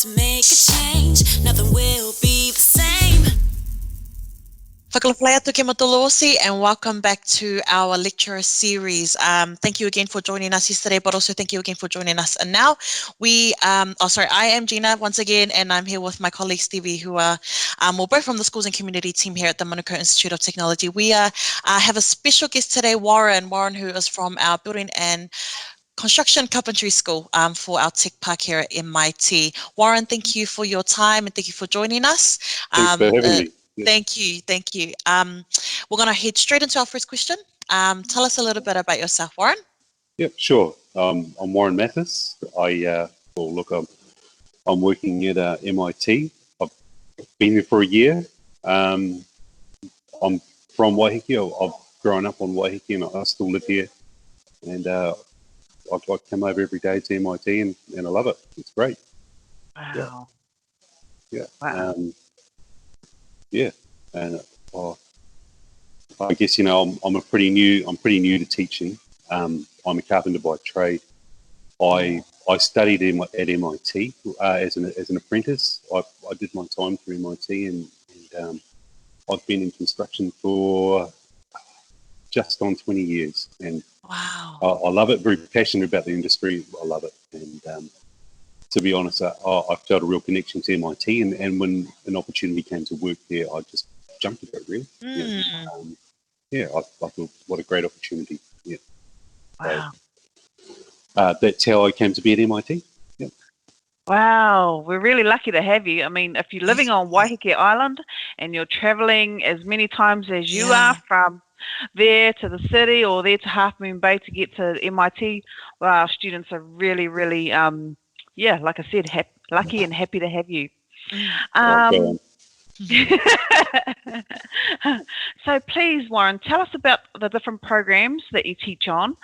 to make a change, nothing will be the same. Whakalawhai atu ke matolosi, and welcome back to our lecture series. Thank you again for joining us yesterday, but also thank you again for joining us. And now I am Gina once again, and I'm here with my colleague Stevie, who are we're both from the Schools and Community team here at the Manukau Institute of Technology. We have a special guest today, Warren, who is from our Building and Construction Carpentry School for our Tech Park here at MIT. Warren, thank you for your time and thank you for joining us. Thanks for having me. Yeah. Thank you. We're going to head straight into our first question. Tell us a little bit about yourself, Warren. Yep, sure. I'm Warren Matthes. I'm working at MIT. I've been here for a year. I'm from Waiheke. I've grown up on Waiheke and I still live here. And I come over every day to MIT and I love it. It's great. Wow. Yeah. Wow. And I guess I'm pretty new to teaching. I'm a carpenter by trade. I studied at MIT as an apprentice. I did my time through MIT and I've been in construction for just on 20 years. And wow, I love it. Very passionate about the industry. I love it. And to be honest, I felt a real connection to MIT. And when an opportunity came to work there, I just jumped at it, really. I thought, what a great opportunity. Yeah. Wow. So, that's how I came to be at MIT. Yeah. Wow. We're really lucky to have you. I mean, if you're living on Waiheke Island and you're traveling as many times as you are from there to the city or there to Half Moon Bay to get to MIT, well, our students are really, really, like I said, lucky and happy to have you. So please, Warren, tell us about the different programs that you teach on.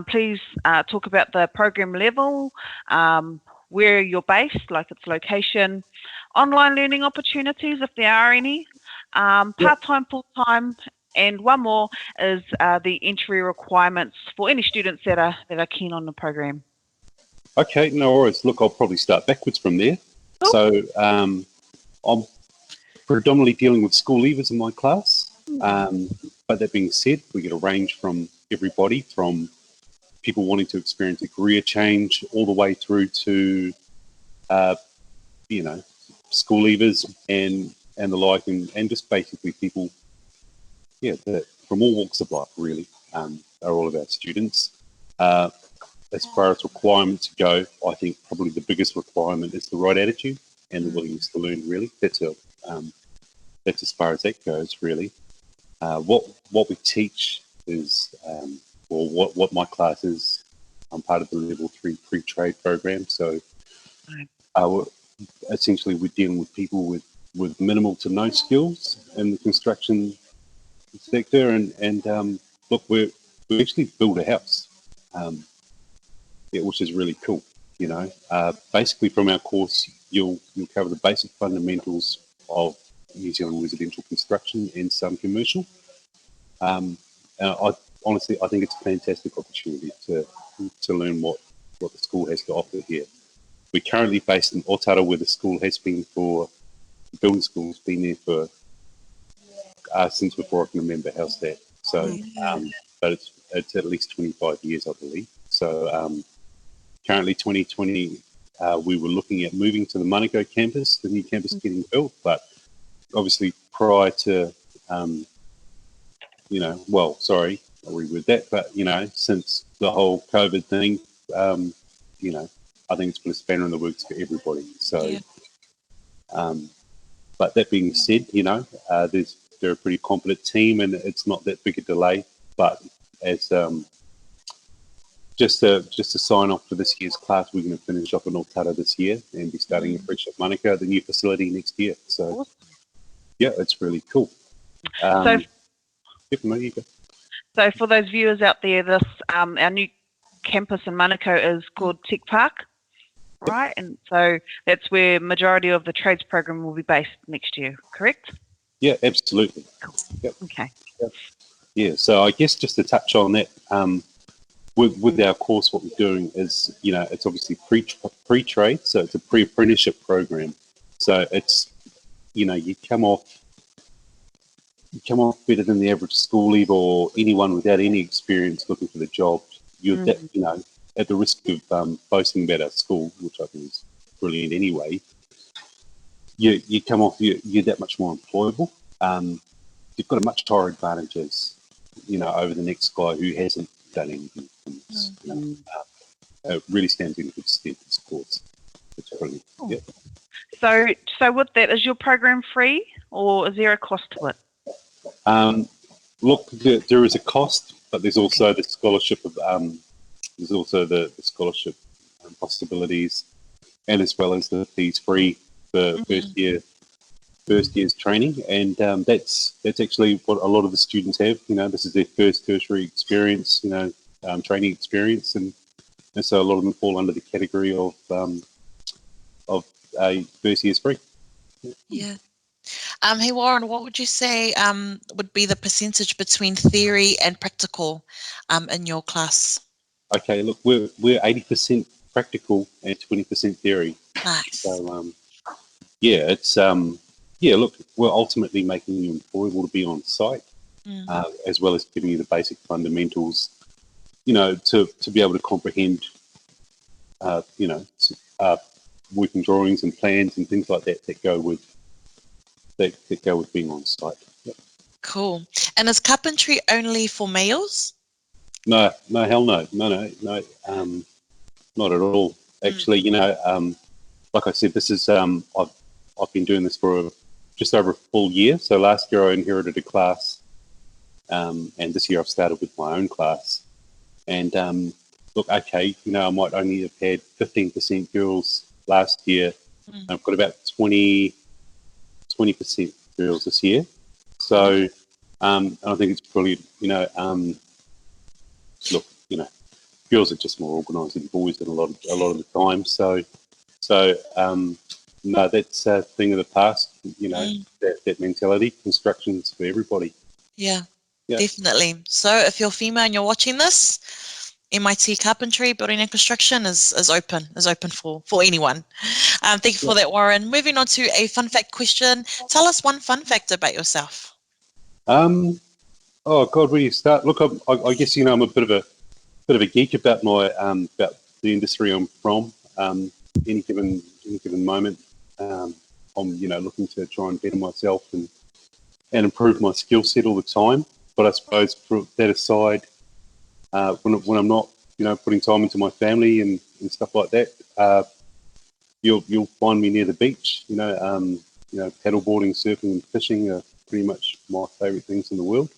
Please talk about the program level, where you're based, like its location, online learning opportunities, if there are any, part-time, full-time, and one more is the entry requirements for any students that are keen on the program. Okay, no worries. Look, I'll probably start backwards from there. Cool. So I'm predominantly dealing with school leavers in my class. But that being said, we get a range from everybody, from people wanting to experience a career change all the way through to, school leavers and the like, and just basically people, that from all walks of life, really, are all of our students. As far as requirements go, I think probably the biggest requirement is the right attitude and the willingness to learn, really. That's as far as that goes, really. What we teach is, what my class is, I'm part of the Level 3 pre-trade program. So essentially we're dealing with people with minimal to no skills in the construction sector. And look, we actually build a house, which is really cool. Basically from our course, you'll cover the basic fundamentals of New Zealand residential construction and some commercial. And I think it's a fantastic opportunity to learn what the school has to offer here. We're currently based in Otara, where the school has been the building school's been there for since before I can remember. How's that? So, but it's at least 25 years, I believe. So currently 2020, we were looking at moving to the Manukau campus, the new campus getting built, but obviously prior to, I'll reword that, but, since the whole COVID thing, I think it's put a spanner in the works for everybody. So, but that being said, they're a pretty competent team and it's not that big a delay, but as, just to sign off for this year's class, we're going to finish up in Otara this year and be starting afresh at Manukau, the new facility, next year. So, it's really cool. So for those viewers out there, this our new campus in Manukau is called Tech Park, right? And so that's where majority of the trades program will be based next year, correct? Yeah, absolutely. Cool. Yep. Okay. Yep. Yeah, so I guess just to touch on that, with our course, what we're doing is, it's obviously pre-trade, so it's a pre-apprenticeship program. So it's, you come off better than the average school leaver or anyone without any experience looking for the job. You're at the risk of boasting about our school, which I think is brilliant anyway. You come off, you're that much more employable. You've got a much higher advantages, over the next guy who hasn't done anything. It really stands in good stead, this course. It's brilliant. Cool. Yeah. So with that, is your program free or is there a cost to it? Look, there is a cost, but there's also the scholarship of there's also the scholarship possibilities, and as well as the fees free for first year's training, and that's actually what a lot of the students have. This is their first tertiary experience, training experience, and so a lot of them fall under the category of a first year's free. Yeah. Hey Warren, what would you say would be the percentage between theory and practical in your class? Okay, look, we're 80% practical and 20% theory. Nice. So it's look, we're ultimately making you employable to be on site, as well as giving you the basic fundamentals, to be able to comprehend, working drawings and plans and things like that go with being on site. Yep. Cool. And is carpentry only for males? No, hell no, not at all. Actually, like I said, this is I've been doing this for just over a full year. So last year I inherited a class, and this year I've started with my own class. And look, okay, I might only have had 15% girls last year. I've got about 20% girls this year. So I think it's brilliant. Look, girls are just more organised than boys a lot of the time. So no, that's a thing of the past. That mentality. Construction's for everybody. Yeah, definitely. So if you're female and you're watching this, MIT Carpentry, Building and Construction is open for anyone. Thank you for that, Warren. Moving on to a fun fact question. Tell us one fun fact about yourself. Oh God, where do you start? Look, I guess I'm a bit of a geek about my about the industry I'm from. Any given moment, I'm looking to try and better myself and improve my skill set all the time. But I suppose, for that aside, when I'm not putting time into my family and stuff like that, you'll find me near the beach. Paddleboarding, surfing, and fishing are pretty much my favourite things in the world.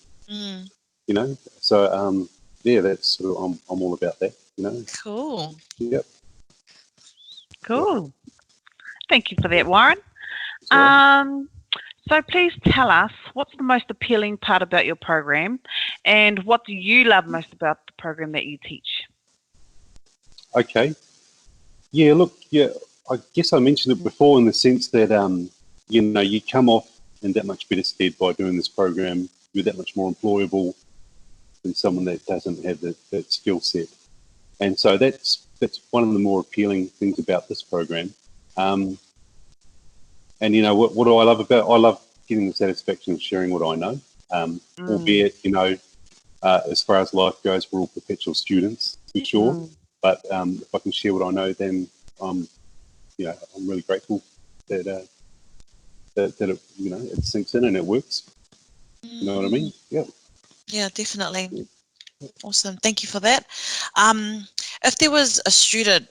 So that's sort of, I'm all about that. Cool. Yep. Cool. Thank you for that, Warren. So please tell us, what's the most appealing part about your program, and what do you love most about the program that you teach? Okay. Yeah, look, I guess I mentioned it before in the sense that, you come off in that much better stead by doing this program. You're that much more employable than someone that doesn't have that skill set. And so that's one of the more appealing things about this program. And what do I love about it? I love getting the satisfaction of sharing what I know. Albeit, as far as life goes, we're all perpetual students for sure. But if I can share what I know, then I'm really grateful that it sinks in and it works. You know what I mean? Yeah. Yeah, definitely. Awesome. Thank you for that. If there was a student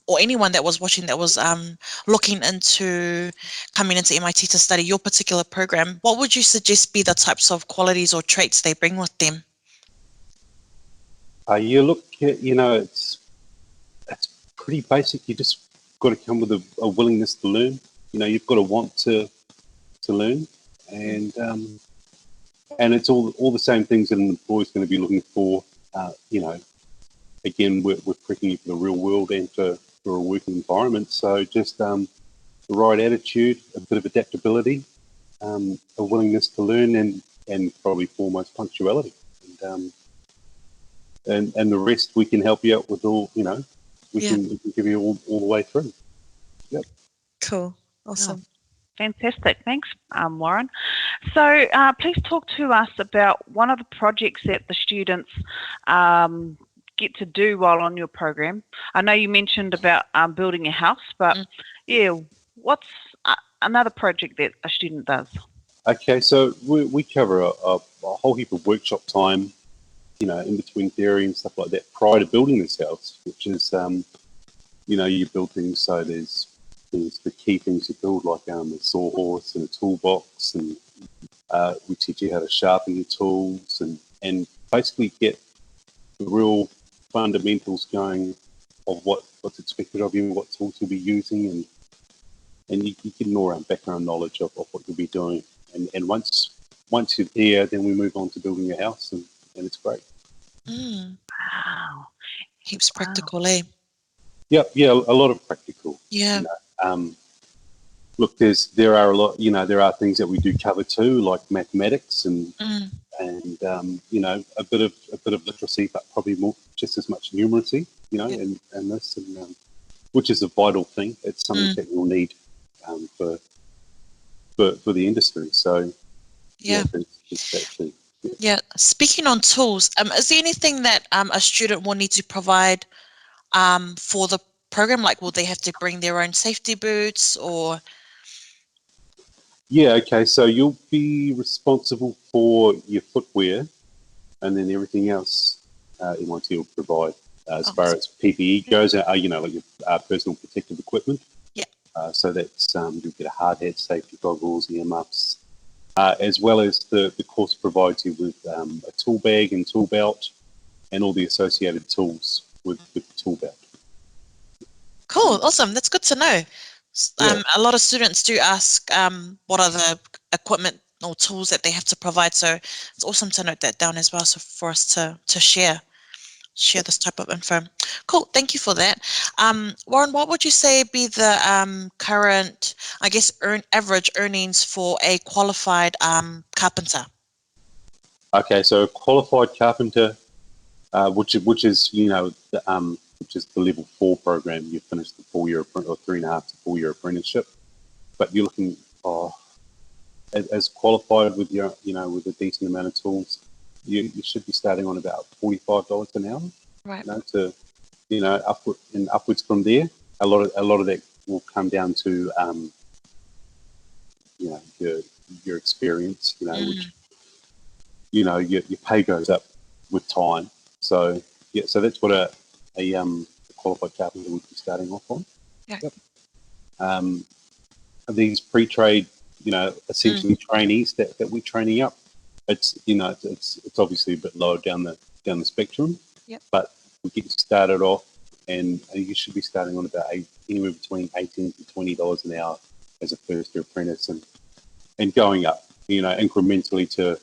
or anyone that was watching that was looking into coming into MIT to study your particular program, what would you suggest be the types of qualities or traits they bring with them? It's pretty basic. You just got to come with a willingness to learn. You've got to want to learn, and it's all the same things that an employer's going to be looking for. Again, we're prepping you for the real world and for a working environment. So just the right attitude, a bit of adaptability, a willingness to learn, and probably foremost punctuality. And and the rest we can help you out with all. You know, we can give you all the way through. Yep. Cool. Awesome. Fantastic. Thanks, Warren. So please talk to us about one of the projects that the students get to do while on your program. I know you mentioned about building a house, but what's another project that a student does? Okay, so we cover a whole heap of workshop time, you know, in between theory and stuff like that prior to building this house, which is, you know, you build things, so there's the key things you build, like a sawhorse and a toolbox, and we teach you how to sharpen your tools and basically get the real fundamentals going of what's expected of you, what tools you'll be using, and you get an all-round background knowledge of what you'll be doing. And once you're there, then we move on to building your house, and it's great. Wow. Heaps practical, eh? Yep, yeah, a lot of practical. Yeah. You know, look, there are things that we do cover too, like mathematics and you know, a bit of literacy, but probably more, just as much numeracy, you know, and this, and which is a vital thing. It's something that you'll need for the industry. So it's that too. Yeah. Speaking on tools, is there anything that a student will need to provide for the program? Like, will they have to bring their own safety boots or? Yeah, okay, so you'll be responsible for your footwear, and then everything else MIT will provide as far as PPE goes, you know, like your personal protective equipment. Yeah. So that's you'll get a hard hat, safety goggles, earmuffs, as well as the course provides you with a tool bag and tool belt and all the associated tools with the tool belt. Cool, awesome. That's good to know. A lot of students do ask what are the equipment or tools that they have to provide, so it's awesome to note that down as well, so for us to share this type of info. Cool, thank you for that. Warren, what would you say be the current, I guess, average earnings for a qualified carpenter? Okay, so a qualified carpenter, which is, you know, which is the level 4 program. You finish the 4-year or 3.5 to 4-year apprenticeship, but you're looking as qualified with your, you know, with a decent amount of tools, you should be starting on about $45 an hour. Right. You know, to, you know, upwards from there. A lot of that will come down to you know, your experience. You know, which, you know, your pay goes up with time. So so that's what a qualified carpenter would be starting off on. Yeah. Yep. These pre-trade, you know, essentially trainees that we're training up. It's, you know, it's obviously a bit lower down the spectrum. Yep. But we get you started off, and you should be starting on about anywhere between $18 to $20 an hour as a first-year apprentice, and going up, you know, incrementally to,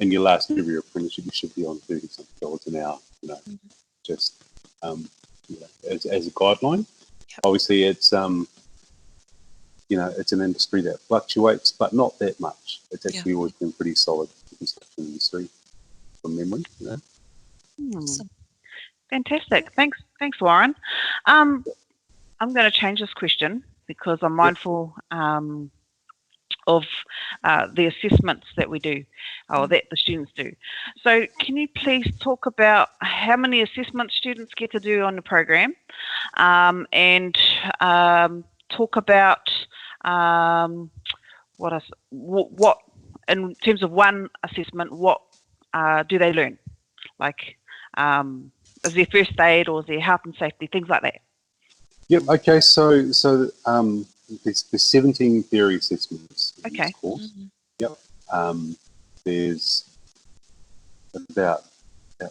in your last year of your apprenticeship, you should be on $30-something an hour, you know, just you know, as a guideline. Yep. Obviously, it's you know, it's an industry that fluctuates, but not that much. It's actually always been pretty solid, the construction industry, from memory, you know. Awesome. Fantastic. Thanks, Warren. I'm going to change this question because I'm mindful of the assessments that we do, or that the students do. So can you please talk about how many assessments students get to do on the program, and talk about what in terms of one assessment, what do they learn? Like, is there first aid, or is there health and safety, things like that? Yep. Okay. So there's 17 theory assessments in this course. Yep. There's about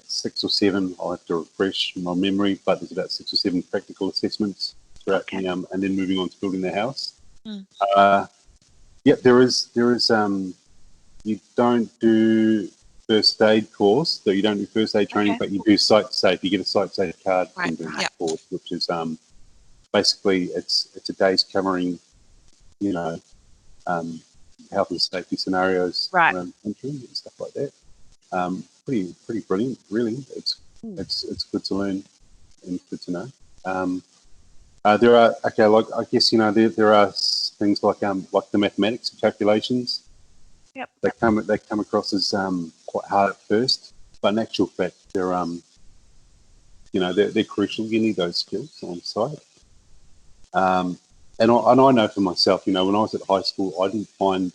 6 or 7. I'll have to refresh my memory, but there's about 6 or 7 practical assessments throughout the, and then moving on to building the house. Yep. There is. You don't do first aid course, so you don't do first aid training, but you do site safe. You get a site safe card from doing that course, which is basically it's a day's covering, you know, health and safety sciences around the country and stuff like that. Pretty brilliant, really. It's It's good to learn and good to know. There are I guess there are things like the mathematics and calculations. Yep. They come across as quite hard at first, but in actual fact they're crucial. You need those skills on site. And I know for myself, when I was at high school, I didn't find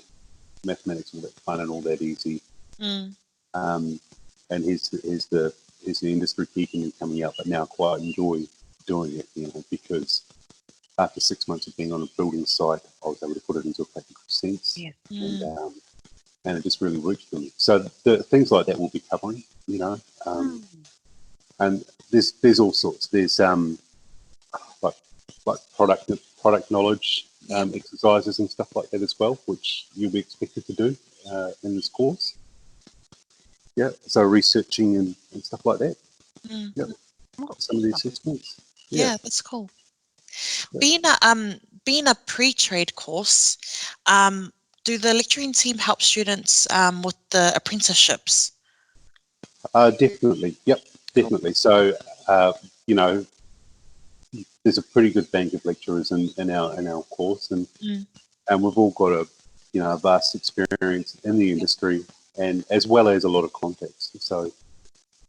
mathematics all that fun and all that easy. And here's the industry keeping me coming out, but now I quite enjoy doing it, because after 6 months of being on a building site, I was able to put it into a practical sense. Yes. And it just really worked for me. So the things like that we'll be covering, and there's all sorts. There's like product knowledge exercises and stuff like that as well, which you'll be expected to do in this course. Yeah, so researching and stuff like that. Yeah, some of the assessments. Yeah, that's cool. Yeah. Being a pre-trade course, do the lecturing team help students with the apprenticeships? Definitely. Yep, definitely. So there's a pretty good bank of lecturers in our course, and we've all got a vast experience in the industry, and as well as a lot of contacts. So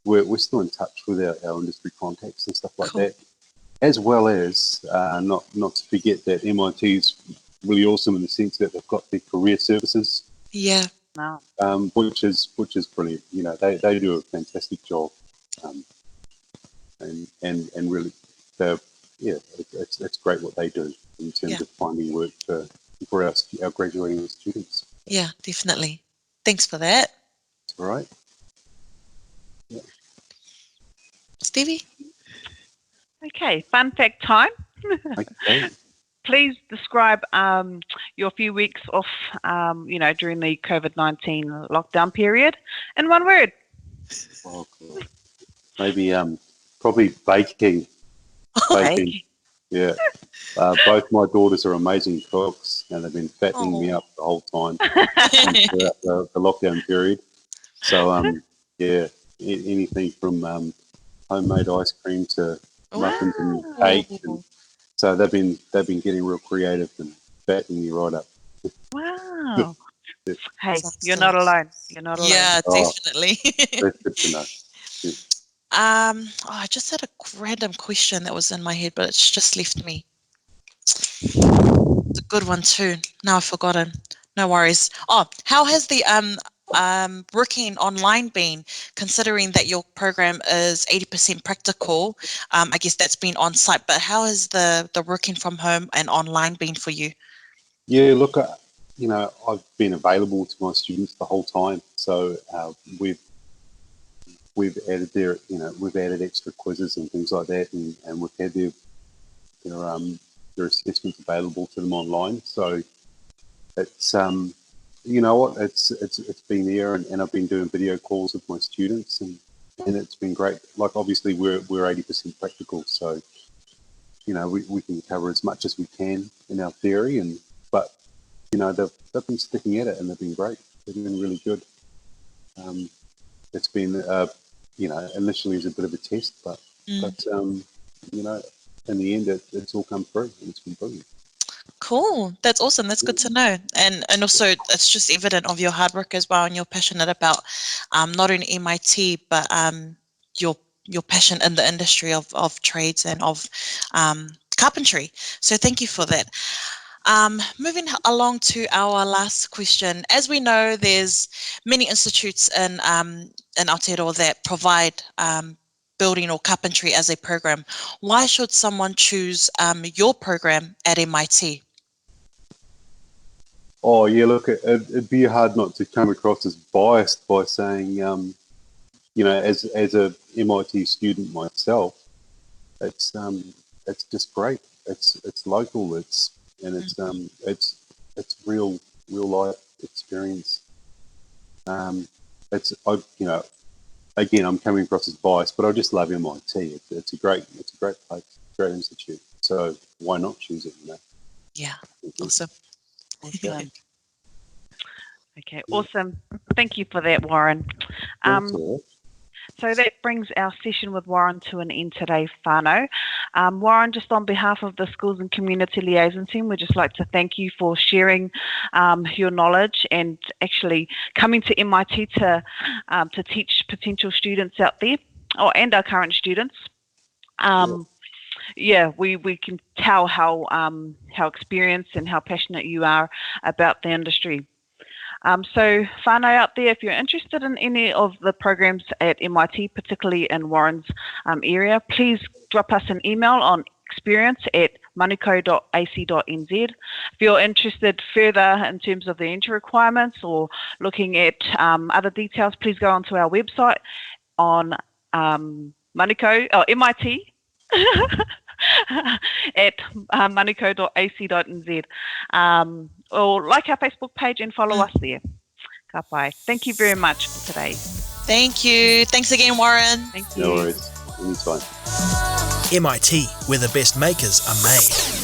we're still in touch with our industry contacts and stuff like that, as well as not to forget that MIT is really awesome in the sense that they've got their career services. Yeah. Wow. Which is brilliant. They do a fantastic job, and really, it's great what they do in terms of finding work for our graduating students. Yeah, definitely. Thanks for that. All right. Yeah. Stevie? Okay, fun fact time. Okay. Please describe your few weeks off, during the COVID-19 lockdown period in one word. Oh, God. Maybe probably baking. Baking. Yeah. Both my daughters are amazing cooks, and they've been fattening me up the whole time throughout the lockdown period. So anything from homemade ice cream to muffins and cake, and so they've been getting real creative and fattening me right up. Wow. Yeah. Hey, you're not alone. You're not alone. Yeah, definitely. That's good to know. Yeah. I just had a random question that was in my head, but it's just left me. It's a good one too. Now I've forgotten. No worries. Oh, how has the working online been, considering that your program is 80% practical? I guess that's been on site, but how has the working from home and online been for you? Yeah, look, I've been available to my students the whole time. So we've added we've added extra quizzes and things like that, and we've had their assessments available to them online. So it's it's been there, and I've been doing video calls with my students, and it's been great. Like obviously we're 80% practical, so we can cover as much as we can in our theory, but they've been sticking at it, and they've been great. They've been really good. It's been initially as a bit of a test, but in the end it's all come through, and it's been brilliant. Cool. That's awesome. That's good to know. And also it's just evident of your hard work as well, and you're passionate about not only MIT but your passion in the industry of trades and of carpentry. So thank you for that. Moving along to our last question. As we know, there's many institutes in Aotearoa that provide building or carpentry as a program. Why should someone choose your program at MIT? Oh yeah, look, it'd be hard not to come across as biased by saying, as a MIT student myself, it's just great. It's local. It's real life experience. Again, I'm coming across as biased, but I just love MIT. It's a great place, great institute. So why not choose it? Yeah, awesome. Awesome. Okay, awesome. Thank you for that, Warren. So that brings our session with Warren to an end today, whānau. Warren, just on behalf of the Schools and Community Liaison Team, we'd just like to thank you for sharing your knowledge and actually coming to MIT to teach potential students out there, and our current students. We can tell how experienced and how passionate you are about the industry. So whānau out there, if you're interested in any of the programs at MIT, particularly in Warren's area, please drop us an email on experience@manukau.ac.nz. If you're interested further in terms of the entry requirements or looking at other details, please go onto our website on MIT at manukau.ac.nz, or like our Facebook page and follow us there. Ka pai. Thank you very much for today. Thank you. Thanks again, Warren. Thank you. No worries. Anytime. MIT, where the best makers are made.